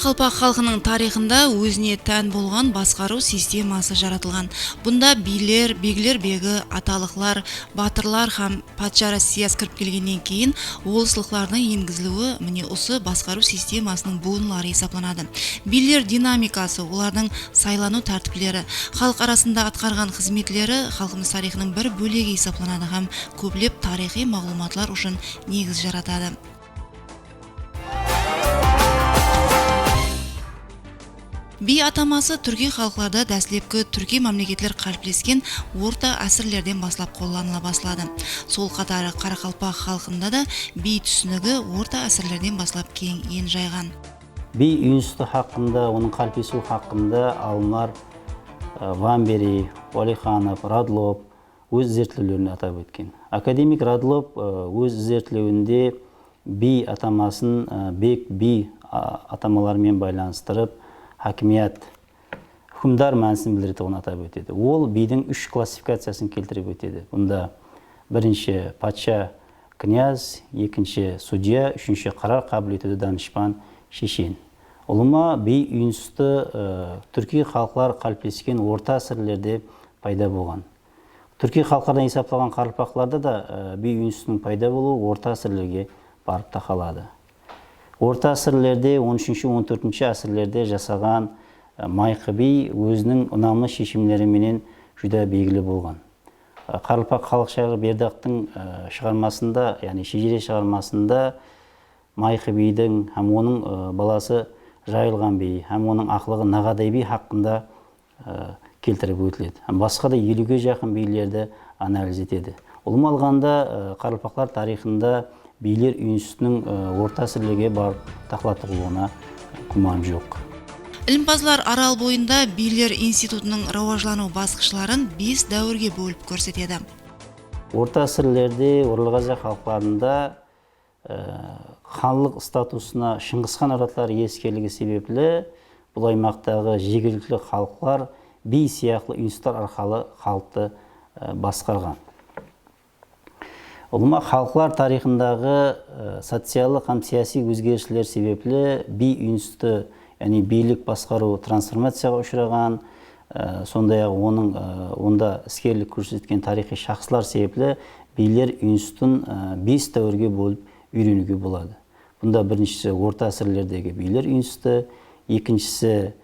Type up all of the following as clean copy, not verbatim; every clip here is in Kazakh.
Қарақалпақ халқының тарихында өзіне тән болған басқару системасы жаратылған. Бұнда билер, беглер бегі, аталықлар, батырлар һәм патша Россиясы кіріп келгеннен кейін олыслықлардың енгізілуі міне осы басқару системасының буынлары есептелінеді. Билер динамикасы, олардың сайлану тәртіптері, халық арасында атқарған қызметлері халқымыз тарихының бір бөлігі есептелінеді һәм көплеп тарихи мағлұматлар үшін негіз жаратады. Би атамасы түрки халықларда дәслепкі түрки мемлекетлер қалыптасқан орта әсірлерден баслап қолданыла басталады. Сол қатары Қарақалпақ халқында да би түсінігі орта әсірлерден баслап кең ен жайған. Би институты хақында, оның қалыптасу хақында алымдар Вамбери, Уәлиханов, Радлов өз зерттеулерін атап өткен. Академик Радлов өз зерттеуінде би атамасын бек би атамаларымен байланыстырып, хакимият, хүкімдар мәнісін білдіретінін атап өтеді. Ол бидің 3 классификациясын келтіріп өтеді. Бұнда бірінші патша, князь, екінші судья, үшінші қарар қабілеті данышпан, шешен. Ұлыма би институты түрки халқлар қалыптасқан орта әсірлерде пайда болған. Түрки халқлардан есептелген Қарақалпақларда да би институтының пайда болуы орта әсірлерге барып тақалады. Орта әсірлерде 13-14 әсірлерде жасаған майқы би өзінің ұнамлы шешімдеріменен жүдә белгілі болған. Қарақалпақ халық шайыры Бердақтың шығармасында, яғни шежіре шығармасында майқы бидің һәм оның баласы жайылған би, һәм оның ақылығы нағадай би хақында келтіріп өтіледі. Басқа да 50-ге жақын билерді анализ етеді. Ұлым алғанда Қарақалпақлар тарихында билер институтының орта әсірлерге барып тақлатылуына күмән жоқ. Ілімпазлар арал бойында билер институтының рауажлану басқышларын 5 дәуірге бөліп көрсетеді. Орта әсірлерде Орлығазия халықтарында ханлық статусына Шыңғысхан ұрпақтары ескерілігі себеплі бұл аймақтағы жергілікті халықтар би сияқты институттар арқылы халықты басқарған. Ұлыма халықлар тарихындағы социалдық һәм саяси өзгерістер себеплі би институты, яғни билік басқару трансформацияға ұшыраған, сондай-ақ онда іскерлік көрсеткен тарихи шақсылар себеплі билер институтын 5 дәуірге бөліп үйренуге болады. Бұнда біріншісі орта әсірлердегі билер институты, екіншісі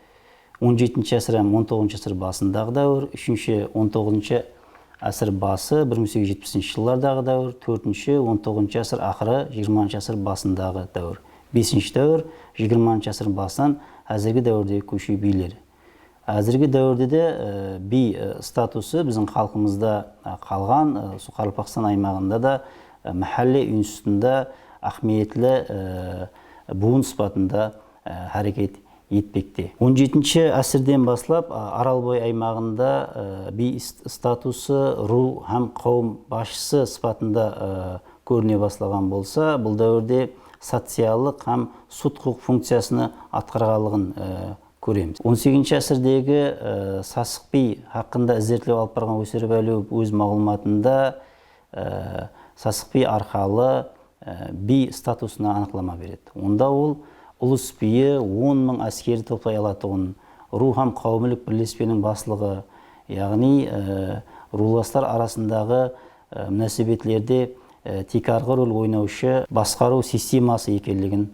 17-ші әсір һәм 19-ші әсір басындағы дәуір, үшінші 19-ші әсір басы 1870 жылдардағы дәуір, 4-ші 19-ші әсір ақыры 20-ші әсір басындағы дәуір. 5-ші дәуір 20-ші әсір басынан әзіргі дәуірдегі көшу билері. Әзіргі дәуірде де би статусы біздің халқымызда қалған, Қарақалпақстан аймағында да мәхәлле институтында ахметлі буын сипатында әрекет етпекте. 17-ші әсірден баслап Аралбой аймағында би статусы ру һәм қауым басшысы сипатында көріне басталған болса, бұл дәуірде социалдық һәм сот құқық функциясыны атқарғанлығын көреміз. 18-ші әсірдегі сасық би хақында зерттеу алып барған Өсербәлиев өз мағлұматында сасық би арқалы би статусына анықтама береді. Онда ол ұлыс биі 10.000 әскері топлай алатығын, ру һәм қауымдық бірлеспенің басылығы, яғни руластар арасындағы мөнәсәбәтлерде текарғы рөл ойнаушы басқару системасы екенлігін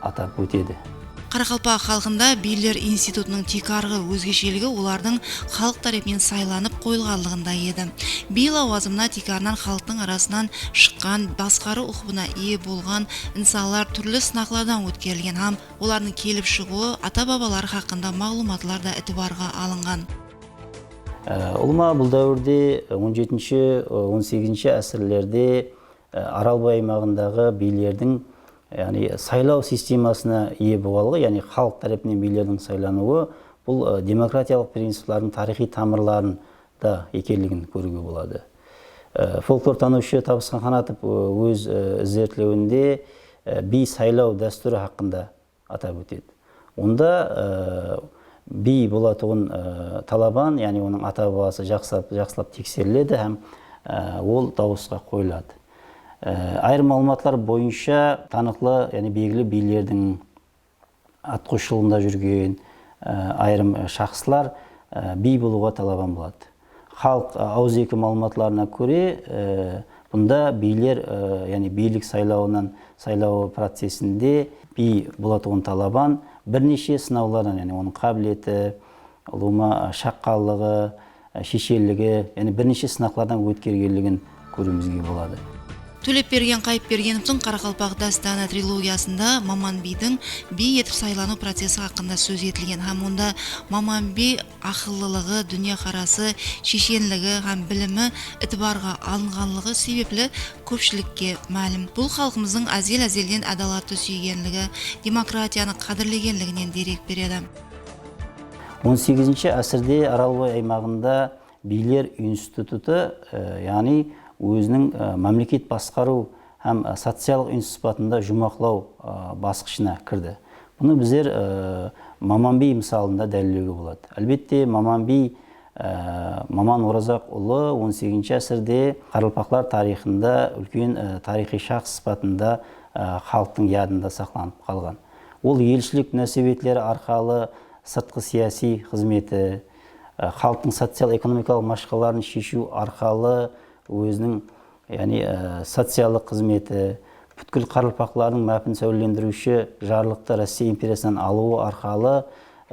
атап өтеді. Қарақалпақ халқында билер институтының текарғы өзгешелігі олардың халық тарапынан сайланып қойылғанлығында еді. Би лауазымына текарынан халықтың арасынан шыққан, басқару ұқыбына ие болған инсанлар түрлі сынақлардан өткерілген һәм олардың келіп шығуы ата-бабалар хақында мағлұматлар да әтібарға алынған. Ұлыма бұл дәуірде 17-18-ші әсірлерде Аралбай аймағындағы билердің яғни сайлау системасына ие болғаны, яғни халық тарапынан билердің сайлануы, бұл демократиялық принциплардың тарихи тамырларында екенлігін көруге болады. Фольклортанушы Табысқан Қанатов өз зерттеуінде би сайлау дәстүрі хақында атап өтеді. Онда би болатығын талабан, яғни оның ата-бабасы жақсылап тексеріледі һәм ол дауысқа қойылады. Айрым мағлұматлар бойынша танықлы, яғни белгілі билердің атқосшылығында жүрген айрым шақсылар би болуға талабан болады. Халық ауызекі маалыматларына көре, бұнда билер, яғни билік сайлау процесінде би болатығын талабан бірнеше сынаулардан, яғни оның қабілеті, шаққалығы, шешелігі, яғни бірнеше сынақтардан өткергенлігін көруімізге болады. Төлепберген Қайыпбергеновтың Қарақалпақ дастаны трилогиясында Маман бидің би етіп сайлану процесі хақында сөз етілген. Һәм онда Маман би ақыллылығы, дүние қарасы, шешенлігі һәм білімі итибарға алынғанлығы себеплі көпшілікке мәлім. Бұл халқымыздың әзелден адалатты сүйгенлігі, демократияны қадірлегенлігінен дерек береді. 18-ші әсірде Аралбай аймағында билер институты, яғни өзінің мемлекет басқару һәм социалық институтында жұмақлау басқышына кірді. Бұны біздер Маман би мысалында дәлелдеуге болады. Әлбетте Маман би Маман Оразақ ұлы 18-ші әсірде Қарақалпақтар тарихында үлкен тарихи шахс сипатында халықтың ядында сақталып қалған. Ол елшілік нәсібетлері арқалы сыртқы сияси қызметі, халықтың социал-экономикалық машқаларын шешу арқалы өзінің социалдық қызметі, бүткіл Қарақалпақтардың мәпін сәулелендіруші жарлықты Россия империясынан алуы арқалы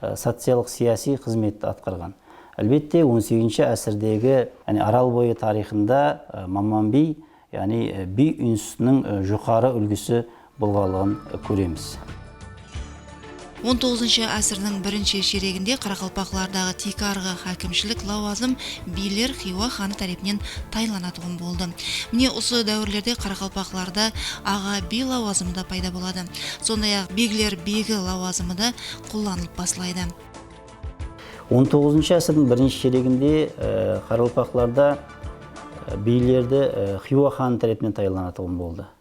социалдық сияси қызметті атқарған. Әлбетте 18-ші әсірдегі Арал бойы тарихында Маман би, би институтының жоғары үлгісі болғанлығын көреміз. 19-ші әсірдің бірінші ширегінде Қарақалпақлардағы текарғы хакімшілік лауазым билер Хиуа ханы тарапынан тайланатығын болды. Міне осы дәуірлерде Қарақалпақларда аға би лауазымы да пайда болады. Сондай-ақ беглер бегі лауазымы да қолданылып басылайды. 19-ші әсірдің бірінші ширегінде Қарақалпақларда билерді Хиуа ханы тарапынан тайланатығын болды.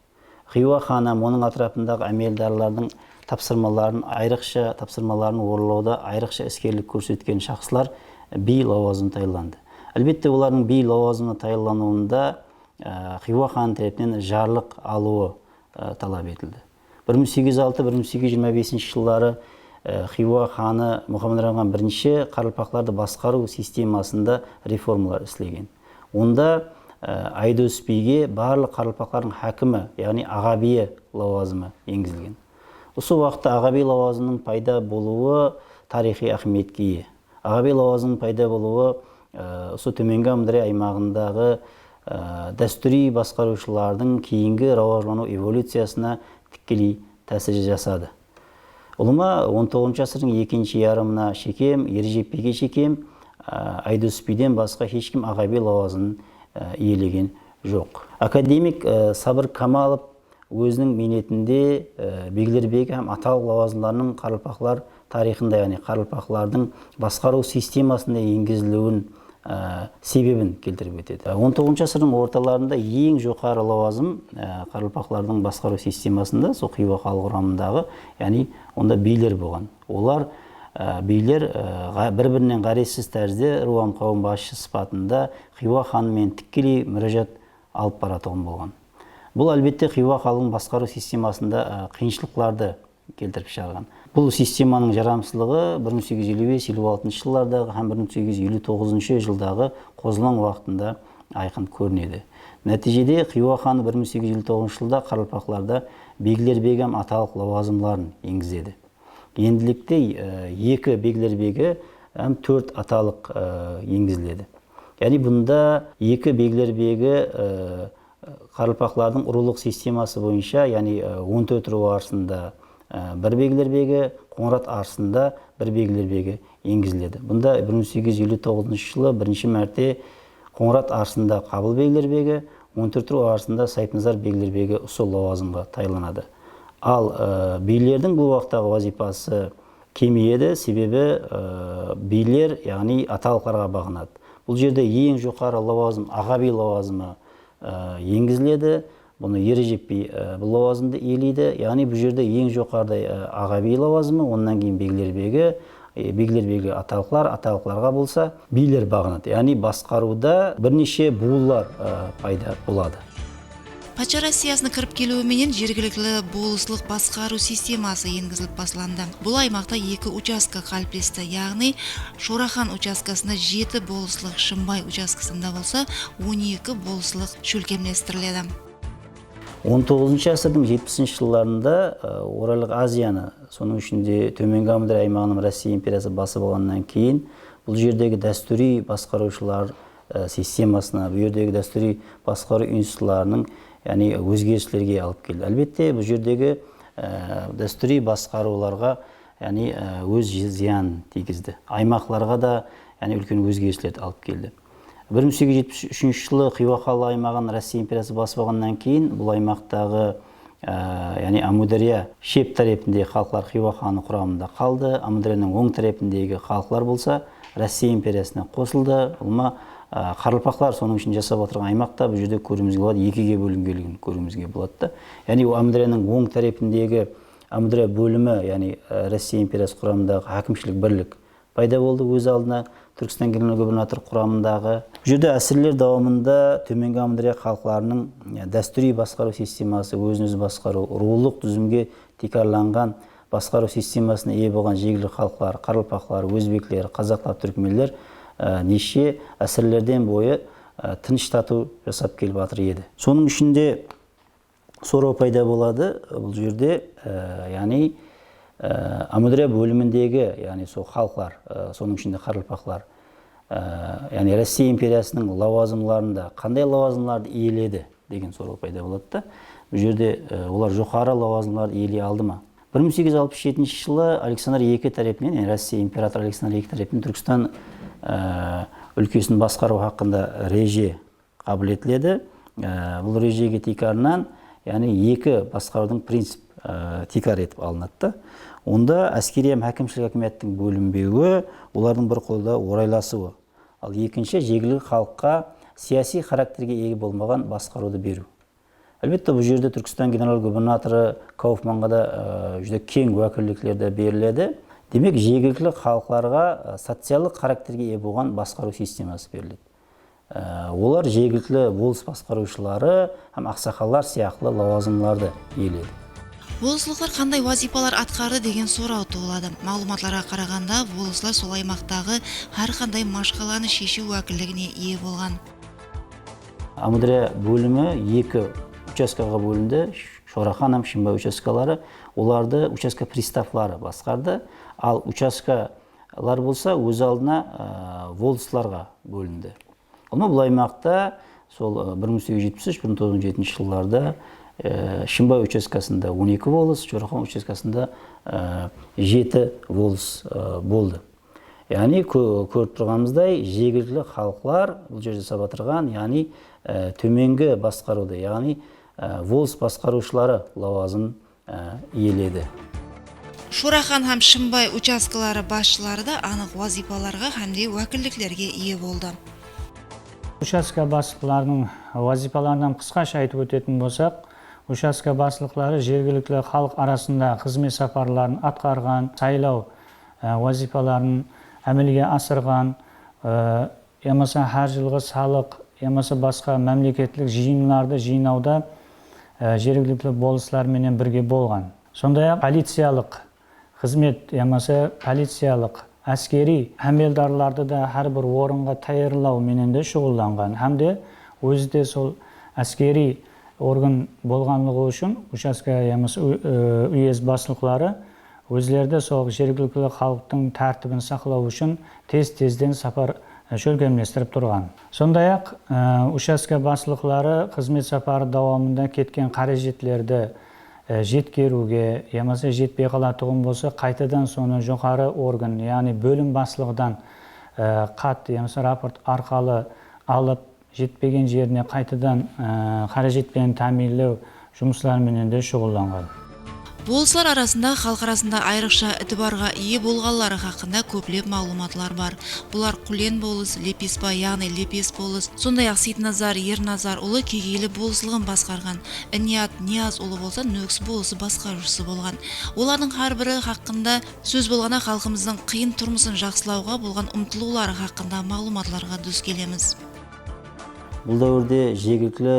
Хиуа ханы оның атрапындағы әмелдарлардың айрықша тапсырмаларын орындауда айрықша іскерлік көрсеткен шақсылар би лауазымына тайланды. Әлбетте олардың би лауазымына тайлануында Хиуа хан тарапынан жарлық алуы талап етілді. 1806-1825 жылдары Хиуа ханы Мұхаммед Раман бірінші Қарақалпақтарды басқару системасында реформалар істеген. Онда Айдос биге барлық Қарақалпақтардың хакімі, яғни аға биі лауазымы енгізілген. Осы уақытта аға би лауазымының пайда болуы тарихи ахметке ие. Аға би лауазымының пайда болуы осы төменгі Амудария аймағындағы дәстүри басқарушылардың кейінгі рауажлану эволюциясына тікелей тәсір жасады. Ұлыма 19-ші ғасырдың екінші ярымына шекем, Ержеппеге шекем, Айдос биден басқа ешкім аға би лауазымын иелеген жоқ. Академик Сабыр Камалов өзінің минетінде беглер бегі һәм аталық лауазымдарының Қарақалпақлар тарихында, яғни Қарақалпақлардың басқару системасында енгізілуін себебін келтіріп өтеді. 19-ші ғасырдың орталарында ең жоғары лауазым Қарақалпақлардың басқару системасында сол Хиуа халық құрамындағы, яғни онда билер болған. Олар билер бір-бірінен ғаресіз тәрізде руам қауым басшысы сипатында Хиуа ханымен тікелей мүражат алып баратығын болған. Бұл әлбетте Хиуа халқының басқару системасында қиыншылықтарды келтіріп шығарған. Бұл системаның жарамсыздығы 1855-56 жылдардағы һәм 1859 жылдағы қозылаң уақытында айқын көрінеді. Нәтижеде Хиуа ханы 1859 жылда Қарақалпақларда беглер бегі һәм аталық лауазымларын енгізеді. Енділікте 2 беглер бегі һәм 4 аталық енгізіледі. Яғни бұнда 2 беглер бегі Қарақалпақлардың ұрылық системасы бойынша, яғни 14 ру арасында бір беглер бегі, Қоңырат арасында бір беглер бегі енгізіледі. Бұнда 1859 жылы бірінші мәрте Қоңырат арасында Қабыл беглер бегі, 14 ру арасында Сайпназар беглер бегі осы лауазымға тайланады. Ал билердің бұл уақыттағы вазипасы кемейеді, себебі билер, яғни аталықтарға бағынады. Бұл жерде ең жоғары лауазым, аға би лауазымы енгізіледі. Бұны Ержеппей бұл лауазымды иелейді. Яғни бұл жерде ең жоғарыда аға би лауазымы, ондан кейін беглер бегі аталықларға болса, билер бағынады. Яғни басқаруда бірнеше буылар пайда болады. Патша Россиясына кіріп келуі менен жергілікті болыслық басқару системасы енгізіліп басланды. Бұл аймақта 2 участка қалыптасты, яғни Шорахан учаскасында 7 болыслық, Шымбай учаскасында болса 12 болыслық шөлкемлестіріледі. 19 ғасырдың 70 жылдарында Оралық Азияны, соның ішінде Төменгі Амудария аймағының Россия империясы басып алғаннан кейін бұл жердегі дәстүри басқарушылар системасына, бұл жердегі дәстүри басқару институттарының яғни өзгерістерге алып келді. Әлбетте бұл жердегі дәстүри басқаруларға яғни өз зиян тигізді. Аймақларға да яғни үлкен өзгерістерді алып келді. 1873 жылы Хиуа халы аймағын Россия империясы басып алғаннан кейін бұл аймақтағы яғни Амудария шеп тарапіндегі халықтар Хиуа ханы құрамында қалды. Амударияның оң тарапындегі халықтар болса Россия империясына қосылды. Бұлма Қарылпақлар соның үшін жасап отырған аймақта бұл жерде көруімізге болады, екіге бөлінгенін көруімізге болады. Яғни Амударияның оң тарапындегі Амудария бөлімі, яғни Россия империясы құрамындағы әкімшілік бірлік пайда болды өз алдына. Түркістан генерал-губернатор құрамындағы. Бұл жерде әсірлер давамында Төменгі Амудария халықларының дәстүри басқару системасы, өзін-өзі басқару, рулық түзімге текарланған басқару системасына ие болған жергілікті халықтар, Қарылпақлар, өзбектер, қазақтар, түркменлер неше әсірлерден бойы тыныштату жасап келіп жатыр еді. Соның ішінде сорау пайда болады. Бұл жерде яғни Амудария бөліміндегі, яғни сол халықтар, соның ішінде Қарылпақлар, яғни Россия империясының лауазымларында қандай лауазымларды иеледі деген сорау пайда болады. Бұл жерде олар жоғары лауазымларды иелей алды ма? 1867 жылы Александр II тарапынан, яғни Россия императоры Александр II тарапынан Түркістан өлкесін басқару хақында реже қабыл етіледі. Бұл режеге текарынан, яғни екі басқарудың принцип текар етіп алынады. Онда әскери әкімшілік үкіметтің бөлінбеуі, олардың бір қолда орайласуы. Ал екінші жергілікті халыққа саяси характерге ие болмаған басқаруды беру. Әлбетте бұл жерде Түркістан генерал-губернаторы Кауфманға да жүзде кең уәкілдіктер беріледі. Демек, жергілікті халықтарға социалдық характерге ие болған басқару системасы беріледі. Олар жергілікті болыс басқарушылары һәм ақсақалдар сияқты лауазымларды иеледі. Болыслықтар қандай вазипалар атқарды деген сұрау туылады. Мағлұматларға қарағанда, болыслар сол аймақтағы әрқандай машқаланы шешу уәкілдігіне ие болған. Амудария бөлімі екі учаскаға бөлінді. Шорахан һәм Шымбай учаскалары, оларды участка приставлары басқарды. Ал учаскалар болса, өз алдына волыстыларға бөлінді. Бұл аймақта сол 1873-1907 жылдарда Шымбай учаскасында 12 волыс, Шорахан учаскасында 7 волыс болды. Яғни көріп тұрғанымыздай жергілікті халықлар бұл жерде жасап отырған, яғни төменгі басқаруды, яғни волыс басқарушылары лауазым иеледі. Шорахан һәм Шымбай учаскалары басшылары да анық вазипаларға һәмде уәкілдіктерге ие болды. Участка басшыларының вазипаларынан қысқаша айтып өтетін болсақ, участка басшылары жергілікті халық арасында қызмет сапарларын атқарған, сайлау вазипаларын әмелге асырған, емаса әр жылғы салық, емаса басқа мемлекеттік жиынларды жинауда жергілікті болысларменен бірге болған. Сондай-ақ полициялық қызмет, емаса полициялық әскери әмелдарларды да әрбір орынға тайырлау менен де шұғылданған. Әмде өзі де сол әскери орган болғанлығы үшін участка уезд басшылары өзлерді сол жергілікті халықтың тәртібін сақлау үшін тез-тезден сапар шөлкемлестіріп тұрған. Сондай-ақ участка басшылары қызмет сапары давамында кеткен қаражетлерді жеткеруге, емесе жетпей қалатұғын болса, қайтадан соны жоғары орган, яғни бөлім басшылығынан қат, емесе рапорт арқалы алып, жетпеген жеріне қайтадан қаражетпен тәминлеу жұмысларымен де шұғылданған. Болыслар арасында халық арасында айрықша ітібарға ие болғанлары хақында көплеп мағлұматлар бар. Бұлар Құлен болыс, Лепеспай, яғни Лепес болыс, сондай-ақ Сейтназар, Ерназар ұлы Кегейлі болыслығын басқарған. Ният Нияз ұлы болса Нөкс болысы басқарушысы болған. Олардың әрбірі хақында сөз болғана халқымыздың қиын тұрмысын жақсылауға болған ұмтылулары хақында мағлұматларға дүз келеміз. Бұл дәуірде жергілікті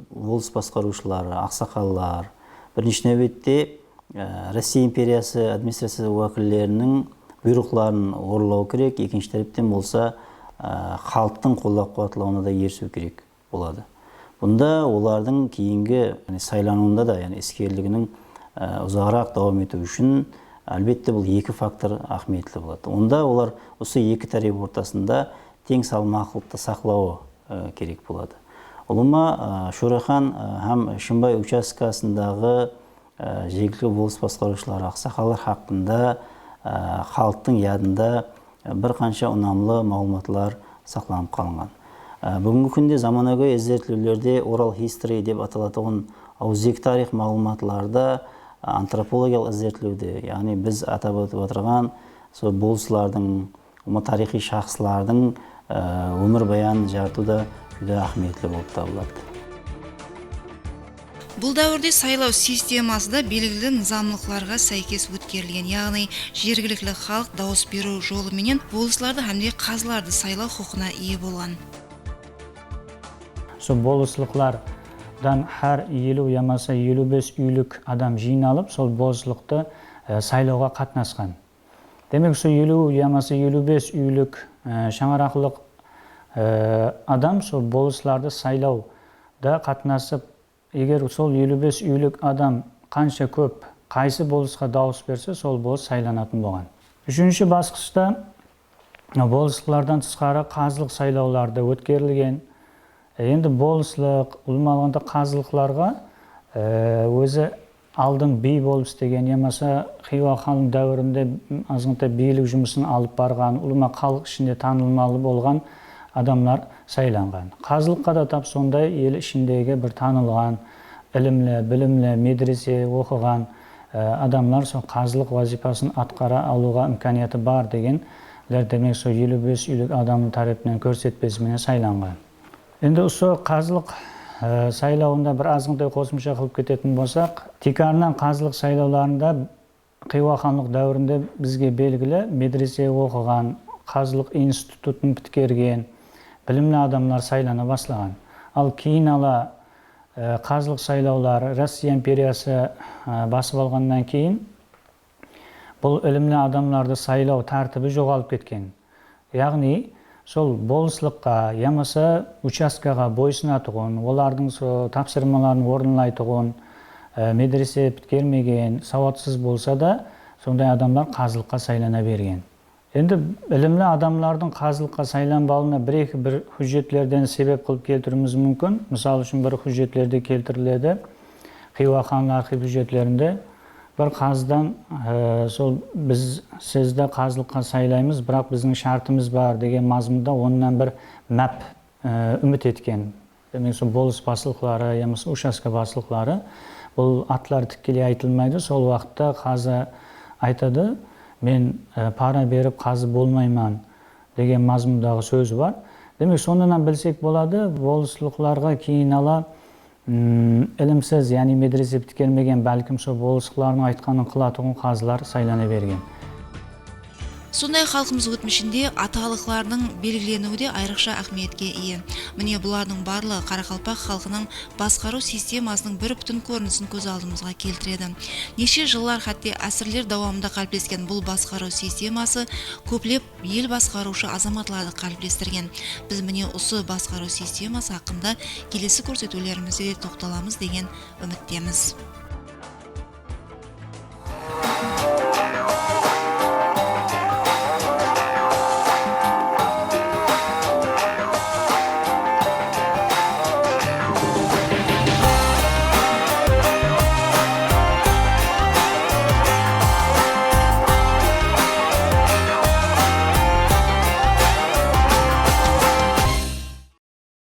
болыс басқарушылары, ақсақаллар, бірінші нәубетте Россия империясы администрация уәкілдерінің бұйрықларын орындау керек, екінші тараптан болса халықтың қолдау-қуаттылығына да ерісу керек болады. Бұнда олардың кейінгі сайлануында да, іскерлігінің ұзағырақ давам ету үшін әлбетте бұл екі фактор ахметлі болады. Онда олар осы екі тарап ортасында тең салмақтылықты сақлауы керек болады. Олыма Шорахан һәм Шымбай участкасындағы жергілікті болыс басқарушылар, ақсақалдар хақында халықтың ядында бір қанша ұнамлы мағлұматлар сақланып қалынған. Бүгінгі күнде заманауи іздестірулерде oral history деп аталатын ауызекі тарих мағлұматларда антропологиялық іздестірулерде, яғни біз атап өтіп отырған сол болыстардың, тарихи шахслардың өмір баянын жаратуда juda ahmiyetli болып табылады. Бұл дәуірде сайлау системасы да белгілі низамлықларға сәйкес өткерілген, яғни жергілікті халық дауыс беру жолыменен болысларды һәмде қазыларды сайлау құқына ие болған. Сол болыслықлардан әр 50 ямаса 55 үйлік адам жиналып, сол болыслықты сайлауға қатынасқан. Демек, сол 50 ямаса 55 үйлік шаңырақлық адам сол болысларды сайлауда қатынасып, егер сол 55 үйлік адам қанша көп, қайсы болысқа дауыс берсе, сол болыс сайланатын болған. Үшінші басқышта болыслардан тысқары қазылық сайлауларды өткерілген. Енді болыслық, ұлмалығында қазылықларға өзі алдың бей болып істеген, емаса Хиуа ханның дәуірінде азғантай билік жұмысын алып барған, ұлма халық ішінде танылмалы болған адамлар сайланған. Қазылыққа да тап сондай ел ішіндегі бір танылған, ілімлі, білімлі, медресе оқыған адамлар сол қазылық вазипасын атқара алуға имканияты бар дегенлер, демек сол 55 үйлік адамның тарапынан көрсетпесімен сайланған. Енді осы қазылық сайлауында бір азғынтай қосымша қылып кететін болсақ, тикарынан қазылық сайлауларында Хиуа ханлық дәуірінде бізге белгілі медресе оқыған, қазылық институтын біткерген білімлі адамлар сайлана бастаған. Ал кейін ала қазылық сайлаулар Россия империясы басып алғаннан кейін бұл ілімлі адамларды сайлау тәртібі жоғалып кеткен. Яғни сол болыслыққа, ямаса участкаға бойсынатығын, олардың тапсырмаларын орындайтығын, медресе біткермеген, сауатсыз болса да, сондай адамдар қазылыққа сайлана берген. Енді ілімлі адамлардың қазылыққа сайланбауына бір хүжетлерден себеп қылып келтіруіміз мүмкін. Мысалы үшін бір хүжетлерде келтіріледі. Хиуа ханның архив хүжетлерінде бір қазыдан сол біз сізді қазылыққа сайлаймыз, бірақ біздің шартымыз бар деген мазмұнда онынан бір мәп үміт еткен. Демек, сол болыс басылықлары, ямасы участка басылықлары, бұл аттар тікелей айтылмайды. Сол уақытта қазы айтады, мен пара беріп қазы болмайман деген мазмұндағы сөзі бар. Демек, сонынан білсек болады, болыслықларға кейін ала ілімсіз, яғни медресе біткермеген, бәлкім сол болыслықлардың айтқанын қылатығын қазылар сайлана берген. Сондай халқымыз өтмішінде аталықлардың белгіленуі де айрықша ахметке ие. Міне бұлардың барлығы Қарақалпақ халқының басқару системасының бір бүтін көрінісін көз алдымызға келтіреді. Неше жылдар хатте әсірлер давамында қалыптасқан бұл басқару системасы көплеп ел басқарушы азаматларды қалыптастырған. Біз міне осы басқару системасы хақында келесі көрсетулерімізде де тоқталамыз деген үміттеміз.